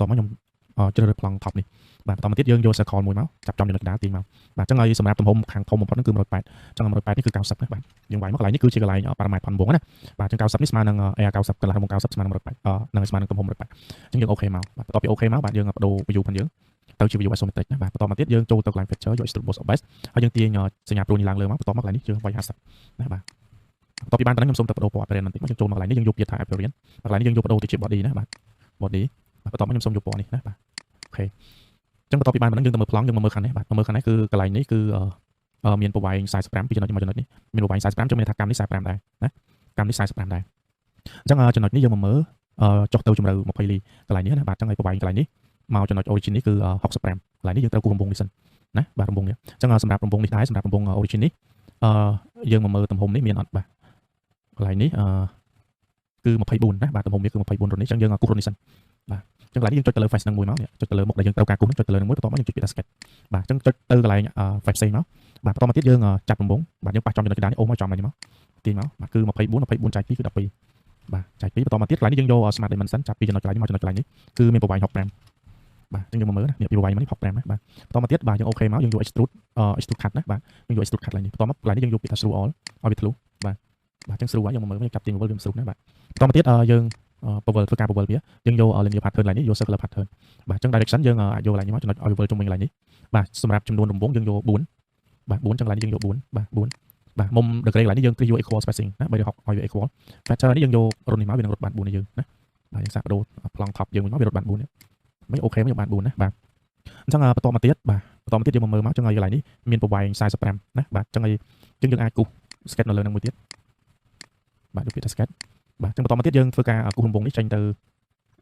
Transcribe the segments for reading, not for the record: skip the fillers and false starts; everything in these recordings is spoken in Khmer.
តមកខ្ញុំជ្រើសរើសប្លង់ top នេះបាទបន្តមកទៀតយើងយក circle មួយមកចាប់ចំចំណុចកណ្ដាលទាញមកបាទអញ្ចឹងហើយសម្រាប់ទំហំខាងធំបំផុតហ្នឹងគឺ180អញ្ចឹង180នេះគឺ90ណាបាទយើងវាយមកកន្លែងនេះគឺជាកន្លែងប៉ារ៉ាម៉ែត្រផាន់វងណាបាទអញ្ចឹង90នេះស្មើនឹង AR 90កន្លះវង90ស្មើនឹង180នឹងស្មើនឹងទំហំ180អញ្ចឹងយើងអូខេមកបាទបន្ទាប់ពីអូខេមកបាទយើងបដូរ view ផងយើងទៅជា view isometric ណាបាទបន្តមកទៀតយើងចូលទៅកន្លែង feature យក extrude boss of base ហើយយើងទាញសញ្ញា pro នេះឡើងលើមកបន្ទាប់មកកន្លែងនេះយើងវាយ50ណាបាទបន្ទាប់ពីបានប៉ុណ្ណឹងខ្ញុំសូមទៅបដូរពណ៌ appearance បន្តិចមកយើងចូលមកកន្លែងនេះយើងយកពាក្យថា appearance កន្លែងនេះយើងយកបដូរទៅជា body ណាបាទ body បាទបន្ទាប់មកខ្ញុំសូមយកពណ៌នេះណាបាទអូខេអញ្ចឹងបន្ទាប់ពីបានប៉ុណ្ណឹងយើងទៅមើលប្លង់យើងមកមើលខាងនេះបាទមើលខាងនេះគឺកន្លែងនេះគឺមានប្រវែង45ពីចំណុចនេះមកចំណុចនេះមានប្រវែង45ចឹងមានថាកម្មនេះ45ដែរណាកម្មនេះ45ដែរអញ្ចឹងចំណុចនេះយើងមកមើលចុះទៅជម្រៅ20លីកន្លែងនេះណាបាទអញ្ចឹងឲ្យប្រវែងកន្លែងនេះមកចំណុច origin នេះគឺ65កន្លែងនេះយើងត្រូវគូររង្វង់នេះសិនណាបាទរង្វង់នេះអញ្ចឹងសម្រាប់រង្វង់នេះដែរសម្រាប់រង្វង់ origin នេះយើងមកមើលទំហំនេះមានអត់បាទកន្លែងនេះគឺ24ណាបាទទំហំនេះគឺ24រុននេះអញ្ចឹងយើងគូររុននេះសិនបាទអញ្ចឹងកន្លែងនេះយើងចុចទៅលើ face នឹងមួយមកនេះចុចទៅលើមុខដែលយើងត្រូវការគូសចុចទៅលើនឹងមួយបន្ទាប់មកយើងចុចពាក្យថា sketch បាទអញ្ចឹងចុចទៅកន្លែង face ផ្សេងមកបាទបន្តមកទៀតយើងចាប់រង្វង់បាទយើងប៉ះចំចំណុចកណ្ដាលនេះអូសមកចំនេះមកទាញមកបាទគឺ24ចែក2គឺ12បាទចែក2បន្តមកទៀតកន្លែងនេះយើងយក smart dimension ចាប់ពីចំណុចកន្លែងនេះមកចំណុចកន្លែងនេះគឺមានប្រវែង65បាទអញ្ចឹងយើងមកមើលណានេះពីប្រវែងមកនេះ65ណាបាទបន្តមកទៀតបាទយើងអូខេមកយើងយក extrude cut ណាបាទយើងយក extrude cut កន្លែងនេះបន្តមកកន្លែងនេះយើងយកពាក្យថា through all ឲ្យវាធ្លុះបាទបាទអញ្ចឹង through ហើយយើងមកមើលយើងចាប់ទាញ powell វាមិនស្រួលណាបាទបន្តមកទៀតយើង powell ធ្វើការ powell វាយើងយក linear pattern កន្លែងនេះយក circular pattern បាទអញ្ចឹង direction យើងអាចយកកន្លែងនេះមកចំណុចឲ្យ powell ជុំវិញកន្លែងនេះបាទសម្រាប់ចំនួនរង្វង់យើងយក4បាទ4អញ្ចឹងកន្លែងនេះយើងយក4បាទ4បាទមុំ degree កន្លែងនេះយើងគ្រីសយក equal spacing ណា360ឲ្យវា equal factor នេះយើងយករុននេះមកវានឹងរត់បាន4នេះយើងណាបាទយើងសាកបដូរប្លង់ top យើងវិញមកវារត់បាន4នេះមិនអូខេមកយកបាន4ណាបាទអញ្ចឹងបន្តមកទៀតបាទបន្តមកទៀតយើងមកមើលមកអញ្ចឹងឲ្យកន្លែងនេះមានប្រវែង45ណាបាទអញ្ចឹងយើងអាចគូស sketch នៅលើនឹងមួយទៀតបាទយកពាក្យថា sketch បាទអញ្ចឹងបន្តមកទៀតយើងធ្វើការគូសរង្វង់នេះចេញទៅ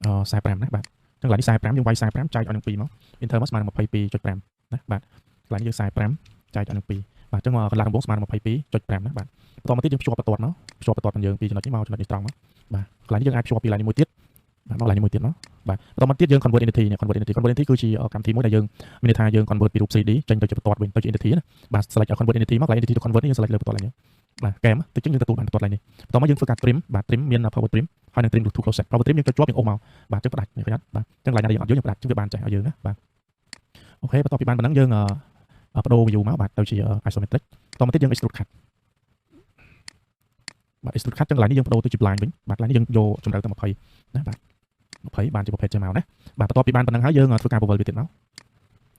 45ណាបាទអញ្ចឹងកន្លែងនេះ45យើងវាយ45ចែកឲ្យនឹង2មក inter មកស្មើនឹង22.5ណាបាទកន្លែងនេះយើង45ចែកឲ្យនឹង2បាទអញ្ចឹងកន្លះរង្វង់ស្មើនឹង22.5ណាបាទបន្តមកទៀតយើងភ្ជាប់បន្ទាត់មកភ្ជាប់បន្ទាត់យើងពីចំណុចនេះមកចំណុចនេះត្រង់មកបាទកន្លែងនេះយើងអាចភ្ជាប់ពីកន្លែងនេះមួយទៀតបាទមកកន្លែងនេះមួយទៀតមកបាទបន្តមកទៀតយើង convert entity នេះ convert entity គឺជាកម្មវិធីមួយដែលយើងមានន័យថាយើង convert ពីរូប 3D ចេញទៅជាបន្ទាត់វិញទៅជា entity ណាបាទ select convert entity មកកន្លែង entity ទៅ convert នេះយើង select លើបន្ទាត់ឡើងនេះបាទកែមទៅចឹងយើងទទួលបានបន្ទាត់ឡើងនេះបន្តមកយើងធ្វើការ trim បាទ trim មាន power trim ហើយនឹង trim to close set power trim យើងចុចជាប់យើងអូសមកបាទចឹងផ្ដាច់ឃើញអត់បាទចឹងកន្លែងណាយើងអត់យកយើងផ្ដាច់ចឹងវាបានចេះឲ្យយើងណាបាទអូខេបន្ទាប់ពីបានប៉ុណ្ណឹងយើងបដូរ view មកបាទទៅជា isometric បន្តមកទៀតយើង extrude cut បាទ extrude cut ចឹងកន្លែងនេះយើងបដូរទៅជា blind វិញបាទកន្លែងនេះយើងយកជម្រៅទៅ20ណាបាទ20បានជាប្រភេទចេះមកណាបាទបន្ទាប់ពីបានប៉ុណ្ណឹងហើយយើងធ្វើការ powell វាទៀតម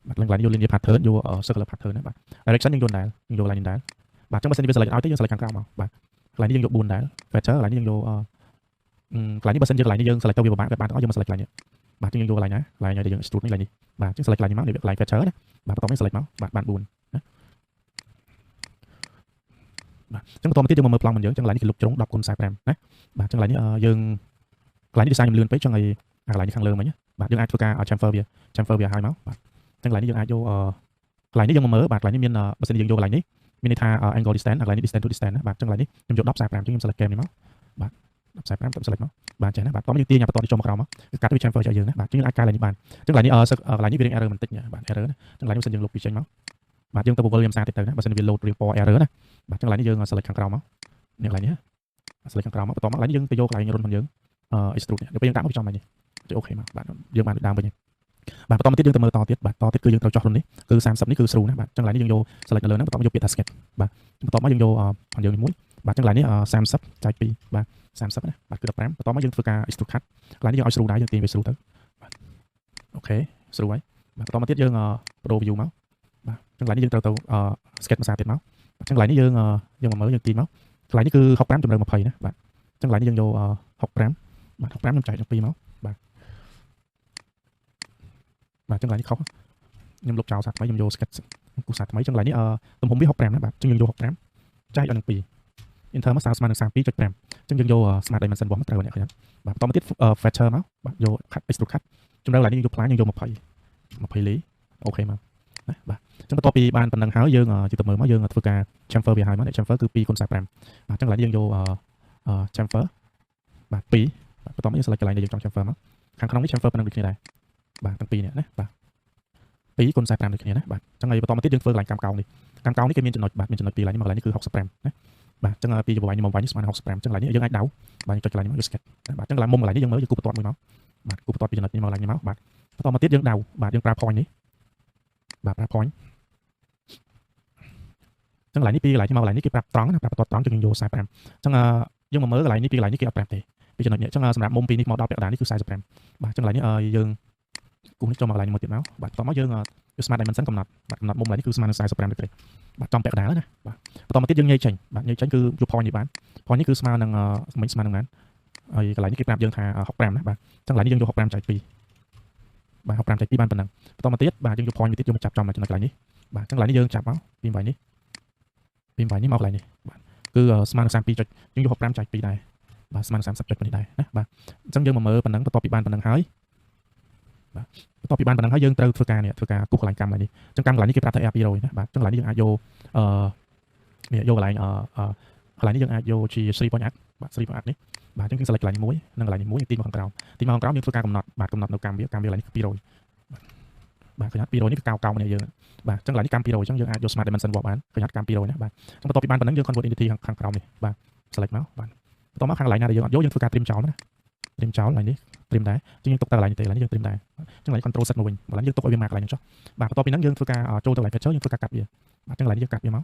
កបាទកន្លែងនេះយក linear pattern យក circular pattern ណាបាទ direction យើងយកដែរយើងយកកន្លែងនេះដែរបាទអញ្ចឹងបើសិនជាវា select ឲ្យទៅយើង select ខាងក្រោមមកបាទកន្លែងនេះយើងយក4ដែរ feature កន្លែងនេះយើងយកកន្លែងនេះបើសិនជាកន្លែងនេះយើង select ទៅវាពិបាកបានទៅយើងមក select កន្លែងនេះបាទយើងយកកន្លែងណាកន្លែងដែលយើង extrude នេះកន្លែងនេះបាទអញ្ចឹង select កន្លែងនេះមកនេះកន្លែង feature ណាបាទបន្ទាប់នេះ select មកបាទបាន4ណាបាទអញ្ចឹងបន្តមកទៀតយើងមកមើលប្លង់របស់យើងអញ្ចឹងកន្លែងនេះគឺលុបជ្រុង 10x45ណាបាទអញ្ចឹងកន្លែងនេះយើងកន្លែងនេះ design ខ្ញុំលឿនពេកអញ្ចឹងហើយកន្លែងនេះខាងលើមិញបាទយើងអាចធ្វើការ chamfer វាឲ្យមកបាទអញ្ចឹងកន្លែងនេះយើងអាចយកកន្លែងនេះយើងមកមើលបាទកន្លែងនេះមានបើសិនជាយើងយកកន្លែងនេះមានន័យថា angle distance កន្លែងនេះ distance to distance ណាបាទអញ្ចឹងកន្លែងនេះខ្ញុំយក10 45អញ្ចឹងខ្ញុំ select game នេះមកបាទ10 45ខ្ញុំ select មកបាទចេះណាបាទតោះយើងទាញបន្ទាត់នេះចូលមកក្រោមមកកាត់វា chamfer ឲ្យយើងណាបាទយើងអាចកែកន្លែងនេះបានអញ្ចឹងកន្លែងនេះកន្លែងនេះវារៀង error បន្តិចបាទ error ណាអញ្ចឹងកន្លែងនេះបើសិនយើងលុបពីចេញមកបាទយើងទៅ powell វាមិនសារតិចទៅណាបើសិនវា load រៀងពណ៌ error ណាបាទអញ្ចឹងកន្លែងនេះយើង select ខាងក្រោមមកនេះកន្លែងនេះ select ខាងក្រោមមកបន្ទាប់មកកន្លែងនេះយើងទៅយកកន្លែងរុនរបស់យើងextrude នេះពេលយើងដាក់មកវាចំកន្លែងនេះចុចអូខេមកបាទយើងបានដើមវិញបាទបន្តមកទៀតយើងទៅមើលតទៀតបាទតទៀតគឺយើងត្រូវចោះរុននេះគឺ30នេះគឺស្រួលណាបាទអញ្ចឹងកន្លែងនេះយើងយក select នៅលើហ្នឹងបន្ទាប់មកយកពាក្យថា sketch បាទបន្ទាប់មកយើងយករបស់យើងនេះមួយបាទអញ្ចឹងកន្លែងនេះ30ចែក2បាទ30ណាបាទគឺ15បន្ទាប់មកយើងធ្វើការ extrude cut កន្លែងនេះយើងឲ្យស្រួលដែរយើងទាញវាស្រួលទៅបាទអូខេស្រួលហើយបាទបន្តមកទៀតយើងបដូរ view មកបាទអញ្ចឹងកន្លែងនេះយើងត្រូវទៅ sketch ភាសាទៀតមកអញ្ចឹងកន្លែងនេះយើងមកមើលយើងទាញមកកន្លែងនេះគឺ65ជំរឿន20ណាបាទអញ្ចឹងកន្លែងនេះយើងយក65បាទ65ខ្ញុំចែកទាំង2មកបាទអញ្ចឹងកន្លែងនេះខុសខ្ញុំលុបចោលសាថ្មីខ្ញុំយក sketch គូសាថ្មីអញ្ចឹងកន្លែងនេះទំហំវា65ណាបាទអញ្ចឹងយើងយក65ចែកឲ្យនឹង2 inter មកស្មើនឹង 32.5 អញ្ចឹងយើងយក smart dimension របស់ត្រូវអ្នកឃើញបាទបន្តមកទៀត feature មកបាទយក cut extrude cut ជំរឿកន្លែងនេះយើងយកផ្លាយយើងយក20លីអូខេមកណាបាទអញ្ចឹងបន្ទាប់ពីបានប៉ុណ្ណឹងហើយយើងទៅមើលមកយើងធ្វើការ chamfer វាឲ្យមក chamfer គឺ 2x45 បាទអញ្ចឹងកន្លែងនេះយើងយកchamfer បាទ2បាទបន្ទាប់មកយើង select កន្លែងដែលយើងចង់ chamfer មកខាងក្នុងនេះ chamfer ប៉ុណ្ណឹងដូចគ្នាដែរបាទទាំងពីរនេះណាបាទ2x45ដូចគ្នាណាបាទអញ្ចឹងហើយបន្តមកទៀតយើងធ្វើកន្លែងកម្មកោងនេះគេមានចំណុចបាទមានចំណុចពីរកន្លែងនេះមកកន្លែងនេះគឺ65ណាបាទអញ្ចឹងពីប្រវែងនេះមកប្រវែងនេះស្មើនឹង65អញ្ចឹងកន្លែងនេះយើងអាចដៅបាទចុចកន្លែងនេះមកយក sketch បាទអញ្ចឹងកន្លែងមុំកន្លែងនេះយើងមើលយើងគូបន្ទាត់មួយមក បាទគូបន្ទាត់ពីចំណុចនេះមកឡើងនេះមកបាទបន្តមកទៀតយើងដៅបាទយើងប្រើ point នេះបាទប្រើ point ចឹងកន្លែងនេះពីកន្លែងនេះមកកន្លែងនេះគេប្រាប់ត្រង់ណាប្រាប់បន្ទាត់ត្រង់ចឹងយើងយក45ចឹងយើងមកមើលកន្លែងនេះពីកន្លែងនេះគេអត់ប្រាប់ទេពីចំណុចនេះចឹងសម្រាប់មុំពីនេះមកដល់ពាក់កណ្ដាលនេះគឺ45បាទចឹងកន្លែងនេះយើងគូនេះចូលមកកន្លែងនេះមកទៀតមកបាទបន្តមកយើងSmart Dimension កំណត់បាទកំណត់មុំកន្លែងនេះគឺស្មើនឹង45 degree បាទចំពាក់កណ្ដាលណាបាទបន្តមកទៀតយើងញែកចេញបាទញែកចេញគឺយក point នេះបាន point នេះគឺស្មើនឹងស្មើនឹងណាហើយកន្លែងនេះគេប្រាប់យើងថា65ណាបាទចឹងកន្លែងនេះយើងយក65ចែក2បាទ65ចែក2បានប៉ុណ្ណឹងបន្តមកទៀតបាទយើងយក point មួយទៀតយកមកចាប់ចំមកចំណុចកន្លែងនេះបាទចឹងកន្លែងនេះយើងចាប់មកពីកន្លែងនេះពីកន្លែងនេះមកកន្លែងនេះបាទគឺស្មើនឹង32ចុចយើងយក65ចែក2ដែរបាទស្មើនឹង30ចុចប៉ុណ្នេះដែរណាបាទអញ្ចឹងយើងមកមើលប៉ុណ្ណឹងបន្ទាប់ពីបានប៉ុណ្ណឹងហើយបាទបន្ទាប់ពីបានប៉ុណ្ណឹងហើយយើងត្រូវធ្វើការនេះធ្វើការគូសកន្លែងកម្មកន្លែងនេះអញ្ចឹងកម្មកន្លែងនេះគេប្រាប់ថា R200 ណាបាទអញ្ចឹងកន្លែងនេះយើងអាចយកនេះយកកន្លែងកន្លែងនេះយើងអាចយកជា 3.8 បាទ 3.8 នេះបាទអញ្ចឹងយើង select កន្លែងនេះមួយនិងកន្លែងនេះមួយយើងទីមកខាងក្រោមទីមកខាងក្រោមយើងធ្វើការកំណត់បាទកំណត់នៅកម្មវាកន្លែងនេះគឺ200បាទឃើញអត់200នេះគឺកោម្នាក់យើងបាទអញ្ចឹងកន្លែងនេះកម្ម200អញ្ចឹងយើងអាចយក Smart Dimension បកបានឃើញអត់កម្ម200ណាបាទអញ្ចឹងបន្ទាប់ពីបានប៉ុណ្ណឹងយើង convert entity ខាងក្រោមនេះបាទ select មកបាទបន្តមកខាងកន្លែងណាដែលយើងអត់យកយើងធ្វើការ trim ចោលណា trim ចោលកន្លែងនេះ trim ដែរអញ្ចឹងយើងទុកតែកន្លែងនេះទេកន្លែងនេះយើង trim ដែរអញ្ចឹងកន្លែង control set មកវិញកន្លែងយើងទុកឲ្យវាមកកន្លែងនេះចុះបាទបន្ទាប់ពីហ្នឹងយើងធ្វើការចូលទៅកន្លែង picture យើងធ្វើការកាត់វាបាទអញ្ចឹងកន្លែងនេះយើងកាត់វាមក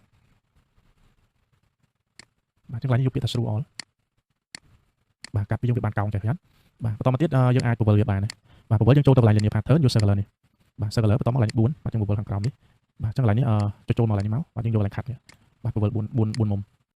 បាទអញ្ចឹងកន្លែងនេះយកពាក្យថា through all បាទកាត់ពីយើងវាបានកោងចេះហ្នឹងបាទបន្តមកទៀតយើងអាច bubble វាបានណាបាទ bubble យើងចូលទៅកន្លែង linear pattern យក circular នេះបាទ circular បន្តមកកន្លែង4បាទយើង bubble ខាងក្រោមនេះបាទអញ្ចឹងកន្លែងនេះចូលមកកន្លែងនេះមកបាទយើងយកកន្លែង cut នេះបាទ bubble 4មុំ